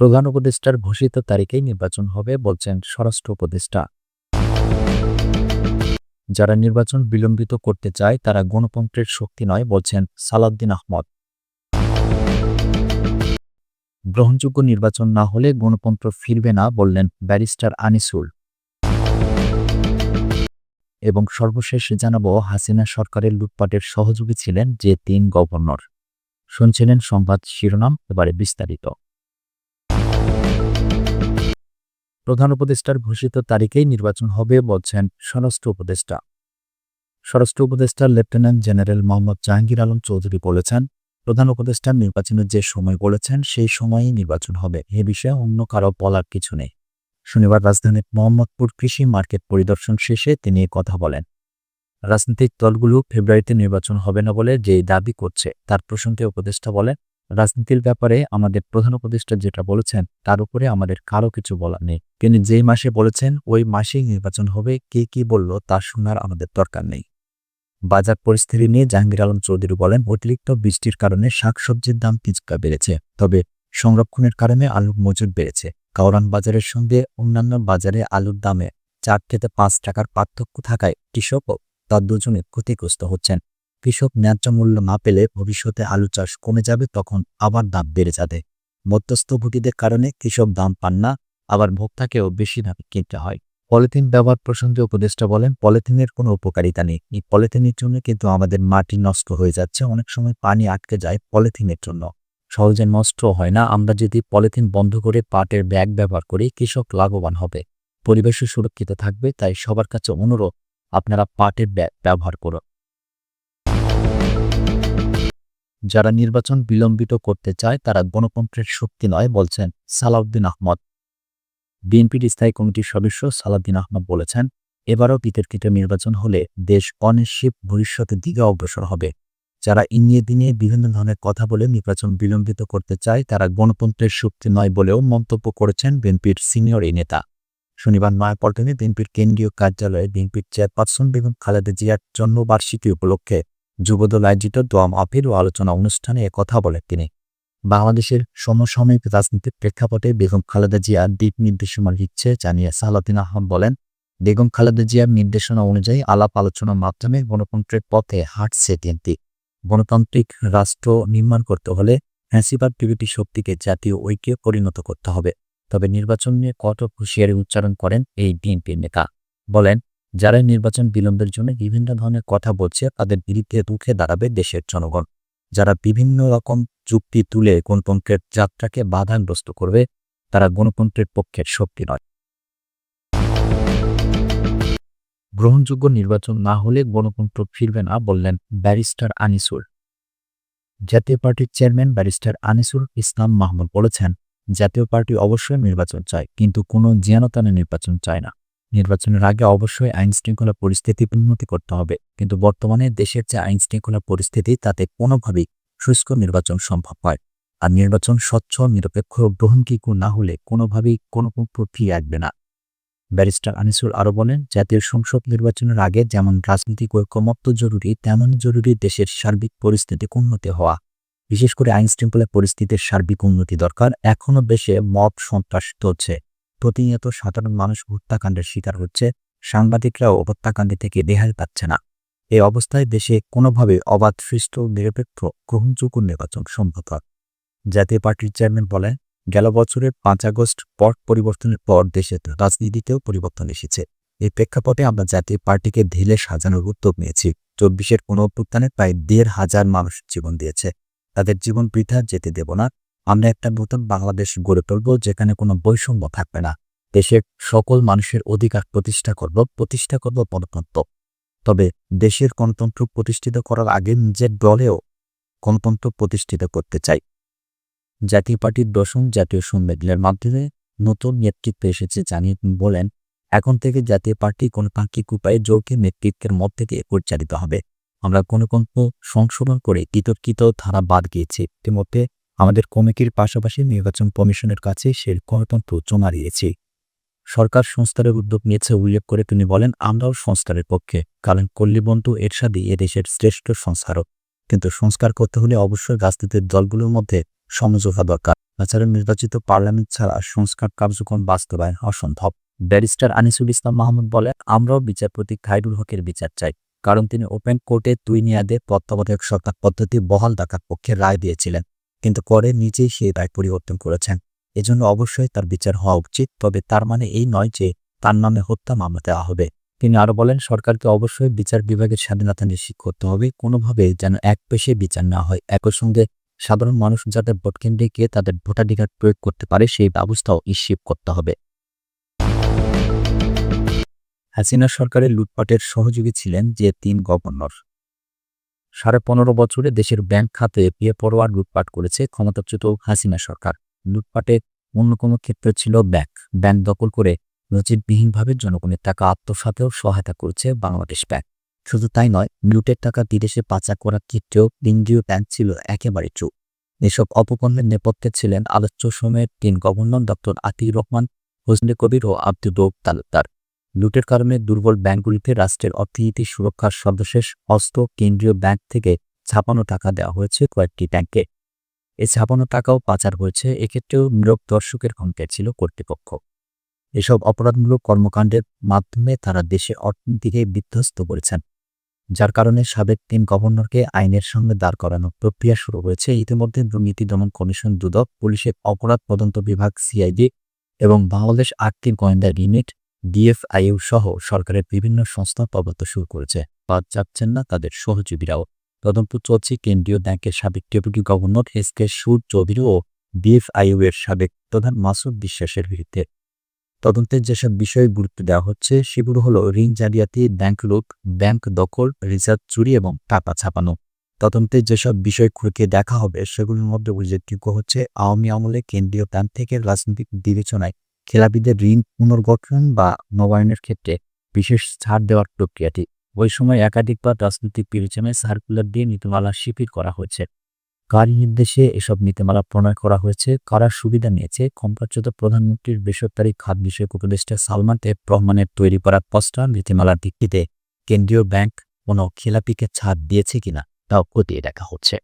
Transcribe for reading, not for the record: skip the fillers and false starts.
প্রধান উপদেষ্টার ঘোষিত তারিখেই নির্বাচন হবে বলছেন স্বরাষ্ট্র উপদেষ্টা। যারা নির্বাচন বিলম্বিত করতে চায় তারা গণতন্ত্রের শক্তি নয় বলছেন সালাউদ্দিন আহমদ। গ্রহণযোগ্য নির্বাচন না হলে গণতন্ত্র ফিরবে না বললেন ব্যারিস্টার আনিসুল। এবং সর্বশেষ জানাবো, হাসিনা সরকারের লুটপাটের সহযোগী ছিলেন যে ৩ গভর্নর। শুনছিলেন সংবাদ শিরোনাম, এবারে বিস্তারিত। প্রধান উপদেষ্টার ঘোষিত তারিখেই নির্বাচন হবে বলছেন স্বরাষ্ট্র উপদেষ্টা। স্বরাষ্ট্র উপদেষ্টা লেফটেন্যান্ট জেনারেল মোহাম্মদ জাহাঙ্গীর আলম চৌধুরী বলেছেন, প্রধান উপদেষ্টা নির্বাচনের যে সময় বলেছেন সেই সময়েই নির্বাচন হবে, এ বিষয়ে অন্য কারো বলার কিছু নেই। শনিবার রাজধানীর মোহাম্মদপুর কৃষি মার্কেট পরিদর্শন শেষে তিনি কথা বলেন। রাজনৈতিক দলগুলো ফেব্রুয়ারিতে নির্বাচন হবে না বলে যে দাবি করছে তার প্রসঙ্গে উপদেষ্টা বলেন, রাজনীতির ব্যাপারে আমাদের প্রধান উপদেষ্টা যেটা বলেছেন তার উপরে আমাদের কারো কিছু বলার নেই। তিনি যেই মাসে বলেছেন ওই মাসেই নির্বাচন হবে, কে কি বলল তা শোনার আমাদের দরকার নেই। বাজার পরিস্থিতি নিয়ে জাহাঙ্গীর আলম চৌধুরী বলেন, অতিরিক্ত বৃষ্টির কারণে শাকসবজির দাম কিছুটা বেড়েছে, তবে সংরক্ষণের কারণে আলুর মজুত বেড়েছে। কাওরান বাজারের সঙ্গে অন্যান্য বাজারে আলুর দামে ৪ থেকে ৫ টাকার পার্থক্য থাকায় কৃষকও তার দুজনে ক্ষতিগ্রস্ত হচ্ছেন। কৃষক ন্যায্য মূল্য না পেলে ভবিষ্যতে আলু চাষ কমে যাবে, তখন আবার দাম বেড়ে যাবে। মধ্যস্থভোগীদের কারণে কৃষক দাম পান না, আবার ভোক্তাকেও বেশি দামে কিনতে হয়। পলিথিন ব্যবহার প্রসঙ্গে উপদেষ্টা বলেন, পলিথিনের কোনো উপকারিতা নেই। এই পলিথিনের জন্য কিন্তু আমাদের মাটি নষ্ট হয়ে যাচ্ছে, অনেক সময় পানি আটকে যায় পলিথিনের জন্য, সহজে নষ্ট হয় না। আমরা যদি পলিথিন বন্ধ করে পাটের ব্যাগ ব্যবহার করি, কৃষক লাভবান হবে, পরিবেশও সুরক্ষিত থাকবে। তাই সবার কাছে অনুরোধ, আপনারা পাটের ব্যাগ ব্যবহার করুন। যারা নির্বাচন বিলম্বিত করতে চায় তারা গণতন্ত্রের শক্তি নয় বলছেন সালাউদ্দিন আহমদ। বিএনপির স্থায়ী কমিটির সদস্য সালাউদ্দিন আহমদ বলেছেন, এবারও বিতর্কিত নির্বাচন হলে দেশ অনিশ্চিত ভবিষ্যতের দিকে অগ্রসর হবে। যারা ইনিয়ে দিনে বিভিন্ন ধরনের কথা বলে নির্বাচন বিলম্বিত করতে চায় তারা গণতন্ত্রের শক্তি নয় বলেও মন্তব্য করেছেন বিএনপির সিনিয়র এই নেতা। শনিবার নয়াপল্টনে বিএনপির কেন্দ্রীয় কার্যালয়ে বিএনপির চেয়ারপারসন বেগম খালেদা জিয়ার জন্মবার্ষিকী উপলক্ষে যুবদল আয়োজিত দোয়া মাহফিল ও আলোচনা অনুষ্ঠানে একথা বলেন তিনি। বাংলাদেশের সমসাময়িক রাজনীতির প্রেক্ষাপটে বেগম খালেদা জিয়ার দিক নির্দেশনা দিচ্ছে জানিয়ে সালাউদ্দিন আহমদ বলেন, বেগম খালেদা জিয়ার নির্দেশনা অনুযায়ী আলাপ আলোচনার মাধ্যমে গণতন্ত্রের পথে হাঁটছে বিএনপি। গণতান্ত্রিক রাষ্ট্র নির্মাণ করতে হলে ফ্যাসিবাদ বিরোধী শক্তিকে জাতীয় ঐক্যে পরিণত করতে হবে। তবে নির্বাচন নিয়ে কঠোর হুঁশিয়ারি উচ্চারণ করেন এই বিএনপির নেতা। বলেন, যারা নির্বাচন বিলম্বের জন্য বিভিন্ন ধরনের কথা বলছে তাদের বিরুদ্ধে রুখে দাঁড়াবে দেশের জনগণ। যারা বিভিন্ন রকম যুক্তি তুলে গণতন্ত্রের যাত্রাকে বাধাগ্রস্ত করবে তারা গণতন্ত্রের পক্ষের শক্তি নয়। গ্রহণযোগ্য নির্বাচন না হলে গণতন্ত্র ফিরবে না বললেন ব্যারিস্টার আনিসুল। জাতীয় পার্টির চেয়ারম্যান ব্যারিস্টার আনিসুল ইসলাম মাহমুদ বলেছেন, জাতীয় পার্টি অবশ্যই নির্বাচন চায়, কিন্তু কোনো জিয়ানতানে নির্বাচন চায় না। নির্বাচনের আগে অবশ্যই আইন শৃঙ্খলা পরিস্থিতি উন্নতি করতে হবে, কিন্তু বর্তমানে দেশের যে আইন শৃঙ্খলা পরিস্থিতি তাতে কোনোভাবেই শুষ্ক নির্বাচন সম্ভব হয়। আর নির্বাচন স্বচ্ছ, নিরপেক্ষ, গ্রহণযোগ্য না হলে কোনোভাবেই কোনো প্রক্রিয়া আসবে না। ব্যারিস্টার আনিসুল আরও বলেন, জাতীয় সংসদ নির্বাচনের আগে যেমন রাজনৈতিক ঐকমত্য জরুরি, তেমনই জরুরি দেশের সার্বিক পরিস্থিতির উন্নতি হওয়া। বিশেষ করে আইন শৃঙ্খলা পরিস্থিতির সার্বিক উন্নতি দরকার। এখনও দেশে মব সন্ত্রাস চলছে, প্রতিনিয়ত সাধারণ মানুষ হত্যাকাণ্ডের শিকার হচ্ছে, সাংবাদিকরাও হত্যাকাণ্ডে থেকে রেহাই পাচ্ছে না। এই অবস্থায় দেশে কোনোভাবে অবাধ, সুষ্ঠু, নিরপেক্ষ, গ্রহণযোগ্য নির্বাচন সম্ভব হয়। জাতীয় পার্টির চেয়ারম্যান বলেন, গেল বছরের ৫ আগস্ট পট পরিবর্তনের পর দেশের রাজনীতিতেও পরিবর্তন এসেছে। এই প্রেক্ষাপটে আমরা জাতীয় পার্টিকে ঢেলে সাজানোর উদ্যোগ নিয়েছি। ২৪-এর গণঅভ্যুত্থানে প্রায় ১,৫০০ মানুষ জীবন দিয়েছে, তাদের জীবন বৃথা যেতে দেব না। আমরা একটা নতুন বাংলাদেশ গড়ে তুলব, যেখানে কোনো বৈষম্য থাকবে না। দেশের সকল মানুষের অধিকার প্রতিষ্ঠা করব গণতন্ত্র। তবে দেশের গণতন্ত্র প্রতিষ্ঠিত করার আগে নিজের দলেও গণতন্ত্র প্রতিষ্ঠিত করতে চাই। জাতীয় পার্টির ১০ম জাতীয় সম্মেলনের মাধ্যমে নতুন নেতৃত্ব এসেছে জানিয়ে বলেন, এখন থেকে জাতীয় পার্টি গণতান্ত্রিক উপায়ে যৌক্তিক নেতৃত্বের মধ্যে দিয়ে পরিচালিত হবে। আমরা গণতন্ত্র সংশোধন করে বিতর্কিত ধারা বাদ গিয়েছি। ইতিমধ্যে আমাদের কমিটির পাশাপাশি নির্বাচন কমিশনের কাছে সেই গণতন্ত্র জমা দিয়েছি। সরকার সংস্কারের উদ্যোগ নিয়েছে উল্লেখ করে তিনি বলেন, আমরাও সংস্কারের পক্ষে, কারণ কল্লিবন্ধু এরশাদই এদেশের শ্রেষ্ঠ সংস্কারক। কিন্তু সংস্কার করতে হলে অবশ্যই রাজনৈতিক দলগুলোর মধ্যে সমঝোতা দরকার। তাছাড়া নির্বাচিত পার্লামেন্ট ছাড়া সংস্কার কার্যক্রম বাস্তবায়ন অসম্ভব। ব্যারিস্টার আনিসুল ইসলাম মাহমুদ বলেন, আমরাও বিচারপতি খায়রুল হকের বিচার চাই, কারণ তিনি ওপেন কোর্টে 2 মেয়াদে তত্ত্বাবধায়ক সরকার পদ্ধতি বহাল রাখার পক্ষে রায় দিয়েছিলেন, কিন্তু পরে নিজেই সেই রায় পরিবর্তন করেছেন। এজন্য অবশ্যই তার বিচার হওয়া উচিত, তবে তার মানে এই নয় যে তার নামে হত্যা মামলা দেওয়া হবে। তিনি আরও বলেন, সরকারকে অবশ্যই বিচার বিভাগের স্বাধীনতা নিশ্চিত করতে হবে, কোনোভাবে যেন একপেশে বিচার না হয়। একই সঙ্গে সাধারণ মানুষ যাতে ভোটকেন্দ্রে গিয়ে তাদের ভোটাধিকার প্রয়োগ করতে পারে সেই ব্যবস্থাও নিশ্চিত করতে হবে। হাসিনা সরকারের লুটপাটের সহযোগী ছিলেন যে 3 গভর্নর। 15.5 বছরে দেশের ব্যাংক খাতে বেপরোয়া লুটপাট করেছে ক্ষমতাচ্যুত হাসিনা সরকার। লুটপাটে অন্য কোনো ক্ষেত্রে ছিল ব্যাংক দখল করে নজিরবিহীনভাবে জনগণের টাকা আত্মসাতেও সহায়তা করেছে বাংলাদেশ ব্যাংক। শুধু তাই নয়, লুটের টাকা বিদেশে পাচার করার ক্ষেত্রেও কেন্দ্রীয় ব্যাংক ছিল একেবারে চুপ। এসব অপকর্মের নেপথ্যে ছিলেন আলোচ্য সময়ের 3 গভর্নর ডক্টর আতিউর রহমান, ফজলে কবির ও আব্দুর রউফ তালুকদার। লুটের কারণে দুর্বল ব্যাংকগুলিতে রাষ্ট্রের অর্থনীতি সুরক্ষার সর্বশেষ অস্ত্র কেন্দ্রীয় ব্যাংক থেকে ছাপানো টাকা দেওয়া হয়েছে কয়েকটি ব্যাংকে। এই ছাপানো টাকাও পাচার হয়েছে, এক্ষেত্রেও নীরব দর্শকের ভূমিকায় ছিল কর্তৃপক্ষ। এসব অপরাধমূলক কর্মকাণ্ডের মাধ্যমে তারা দেশে অর্থনীতিকে বিধ্বস্ত করেছেন, যার কারণে সাবেক 3 গভর্নরকে আইনের সামনে দাঁড় করানোর প্রক্রিয়া শুরু হয়েছে। ইতিমধ্যে দুর্নীতি দমন কমিশন দুদক, পুলিশের অপরাধ তদন্ত বিভাগ সিআইডি এবং বাংলাদেশ আর্থিক গোয়েন্দা ইউনিট ডিএফআইইউ সহ সরকারের বিভিন্ন সংস্থা তদন্ত শুরু করেছে। বাদ যাচ্ছেন না তাদের সহযোগীরাও। তদন্ত চলছে কেন্দ্রীয় ব্যাংকের সাবেক ডেপুটি গভর্নর এস.কে সুর চৌধুরী ও ডিএফআইইউ এর সাবেক প্রধান মাসুদ বিশ্বাসের বিরুদ্ধে। তদন্তের যেসব বিষয়ে গুরুত্ব দেওয়া হচ্ছে সেগুলো হলো ঋণ জালিয়াতি, ব্যাংক লুট, ব্যাংক দখল, রিজার্ভ চুরি এবং টাকা ছাপানো। তদন্তের যেসব বিষয় খতিয়ে দেখা হবে সেগুলোর মধ্যে উল্লেখযোগ্য হচ্ছে আওয়ামী আমলে কেন্দ্রীয় ব্যাংক থেকে রাজনৈতিক বিবেচনায় খেলাপিদের ঋণ পুনর্গঠন বা নবায়নের ক্ষেত্রে বিশেষ ছাড় দেওয়ার প্রক্রিয়াটি। ওই সময় একাধিকবার রাজনৈতিক বিবেচনায় সার্কুলার দিয়ে নীতিমালা শিথিল করা হয়েছে। কার নির্দেশে এসব নীতিমালা প্রণয়ন করা হয়েছে, কারা সুবিধা নিয়েছে? ক্ষমতাচ্যুত প্রধানমন্ত্রীর বেসরকারি খাত বিষয়ক উপদেষ্টা সালমান এফ রহমানের তৈরি করা প্রস্তাব নীতিমালার ভিত্তিতে কেন্দ্রীয় ব্যাংক কোনো খেলাপিকে ছাড় দিয়েছে কিনা তাও খতিয়ে দেখা হচ্ছে।